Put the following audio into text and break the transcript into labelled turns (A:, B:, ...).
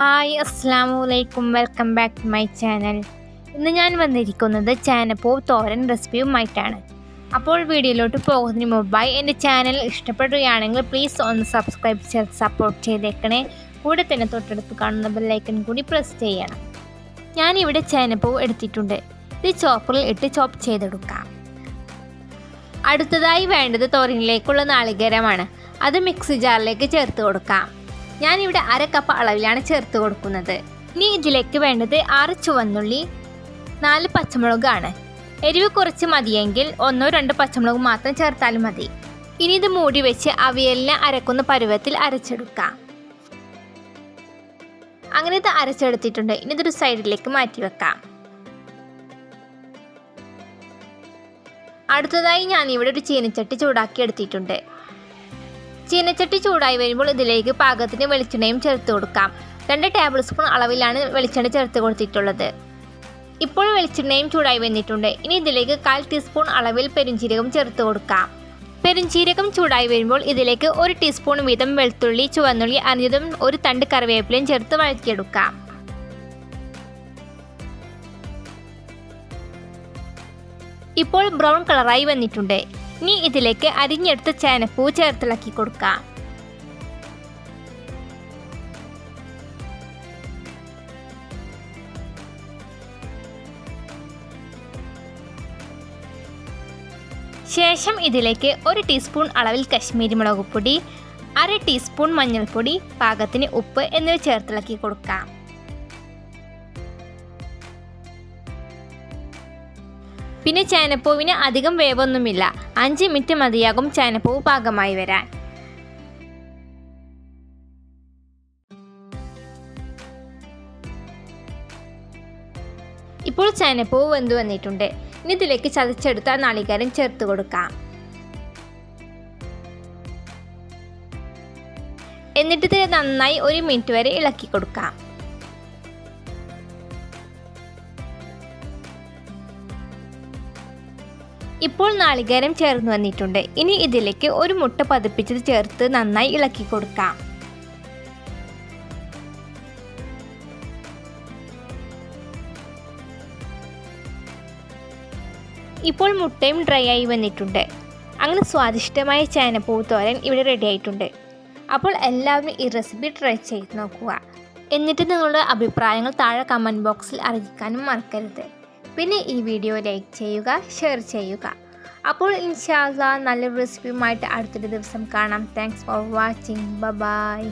A: Hi അസ്സാമലൈക്കും, welcome back to my channel. ഇന്ന് ഞാൻ വന്നിരിക്കുന്നത് ചേനപ്പൂവ് തോരൻ റെസിപ്പിയുമായിട്ടാണ്. അപ്പോൾ വീഡിയോയിലോട്ട് പോകുന്നതിന് മുമ്പായി എൻ്റെ ചാനൽ ഇഷ്ടപ്പെടുകയാണെങ്കിൽ പ്ലീസ് ഒന്ന് സബ്സ്ക്രൈബ് ചെയ്ത് സപ്പോർട്ട് ചെയ്തേക്കണേ. കൂടെ തന്നെ തൊട്ടടുത്ത് കാണുന്ന ബെല്ലൈക്കൺ കൂടി പ്രസ് ചെയ്യണം. ഞാനിവിടെ ചേനപ്പൂവ് എടുത്തിട്ടുണ്ട്. ഇത് ചോപ്പറിൽ ഇട്ട് ചോപ്പ് ചെയ്തെടുക്കാം. അടുത്തതായി വേണ്ടത് തോരനിലേക്കുള്ള നാളികേരമാണ്. അത് മിക്സി ജാറിലേക്ക് ചേർത്ത് കൊടുക്കാം. ഞാനിവിടെ 1/2 കപ്പ് അളവിലാണ് ചേർത്ത് കൊടുക്കുന്നത്. ഇനി ഇതിലേക്ക് വേണ്ടത് 6 ചുവന്നുള്ളി, 4 പച്ചമുളകാണ്. എരിവ് കുറച്ച് മതിയെങ്കിൽ 1-2 പച്ചമുളക് മാത്രം ചേർത്താലും മതി. ഇനി ഇത് മൂടി വെച്ച് അവിയലിനെ അരക്കുന്ന പരുവത്തിൽ അരച്ചെടുക്കാം. അങ്ങനെ ഇത് അരച്ചെടുത്തിട്ടുണ്ട്. ഇനി ഇതൊരു സൈഡിലേക്ക് മാറ്റി വെക്കാം. അടുത്തതായി ഞാനിവിടെ ഒരു ചീനച്ചട്ടി ചൂടാക്കി എടുത്തിട്ടുണ്ട്. ചീനച്ചട്ടി ചൂടായി വരുമ്പോൾ ഇതിലേക്ക് പാകത്തിന് വെളിച്ചെണ്ണയും ചേർത്ത് കൊടുക്കാം. 2 ടേബിൾ സ്പൂൺ അളവിലാണ് വെളിച്ചെണ്ണ ചേർത്ത് കൊടുത്തിട്ടുള്ളത്. ഇപ്പോൾ വെളിച്ചെണ്ണയും ചൂടായി വന്നിട്ടുണ്ട്. ഇനി ഇതിലേക്ക് 1/4 ടീസ്പൂൺ അളവിൽ പെരുംജീരകം ചേർത്ത് കൊടുക്കാം. പെരുംജീരകം ചൂടായി വരുമ്പോൾ ഇതിലേക്ക് 1 ടീസ്പൂൺ വീതം വെളുത്തുള്ളി, ചുവന്നുള്ളി അരിഞ്ഞതും 1 തണ്ട് കറിവേപ്പിലയും ചേർത്ത് വഴറ്റിയെടുക്കാം. ഇപ്പോൾ ബ്രൗൺ കളറായി വന്നിട്ടുണ്ട്. ഇനി ഇതിലേക്ക് അരിഞ്ഞെടുത്ത ചേനപ്പൂവ് ചേർത്തിളക്കി കൊടുക്കാം. ശേഷം ഇതിലേക്ക് 1 ടീസ്പൂൺ അളവിൽ കശ്മീരി മുളക് പൊടി, 1/2 ടീസ്പൂൺ മഞ്ഞൾപ്പൊടി, പാകത്തിന് ഉപ്പ് എന്നിവ ചേർത്തിളക്കി കൊടുക്കാം. പിന്നെ ചേനപ്പൂവിന് അധികം വേവൊന്നുമില്ല. 5 മിനിറ്റ് മതിയാകും ചേനപ്പൂവ് പാകമായി വരാൻ. ഇപ്പോൾ ചേനപ്പൂവ് വെന്ത് വന്നിട്ടുണ്ട്. ഇനി ഇതിലേക്ക് ചതച്ചെടുത്ത നാളികേരം ചേർത്ത് കൊടുക്കാം. എന്നിട്ട് ഇത് നന്നായി 1 മിനിറ്റ് വരെ ഇളക്കി കൊടുക്കാം. ഇപ്പോൾ നാളികേരം ചേർന്ന് വന്നിട്ടുണ്ട്. ഇനി ഇതിലേക്ക് 1 മുട്ട പതിപ്പിച്ചത് ചേർത്ത് നന്നായി ഇളക്കി കൊടുക്കാം. ഇപ്പോൾ മുട്ടയും ഡ്രൈ ആയി വന്നിട്ടുണ്ട്. അങ്ങനെ സ്വാദിഷ്ടമായ ചേനപ്പൂവ് തോരൻ ഇവിടെ റെഡി ആയിട്ടുണ്ട്. അപ്പോൾ എല്ലാവരും ഈ റെസിപ്പി ട്രൈ ചെയ്ത് നോക്കുക. എന്നിട്ട് നിങ്ങളുടെ അഭിപ്രായങ്ങൾ താഴെ കമൻറ്റ് ബോക്സിൽ അറിയിക്കാനും മറക്കരുത്. പിന്നെ ഈ വീഡിയോ ലൈക്ക് ചെയ്യുക, ഷെയർ ചെയ്യുക. അപ്പോൾ ഇൻഷാ അല്ലാഹ് നല്ലൊരു റെസിപ്പിയുമായിട്ട് അടുത്തൊരു ദിവസം കാണാം. Thanks for watching. ബൈ.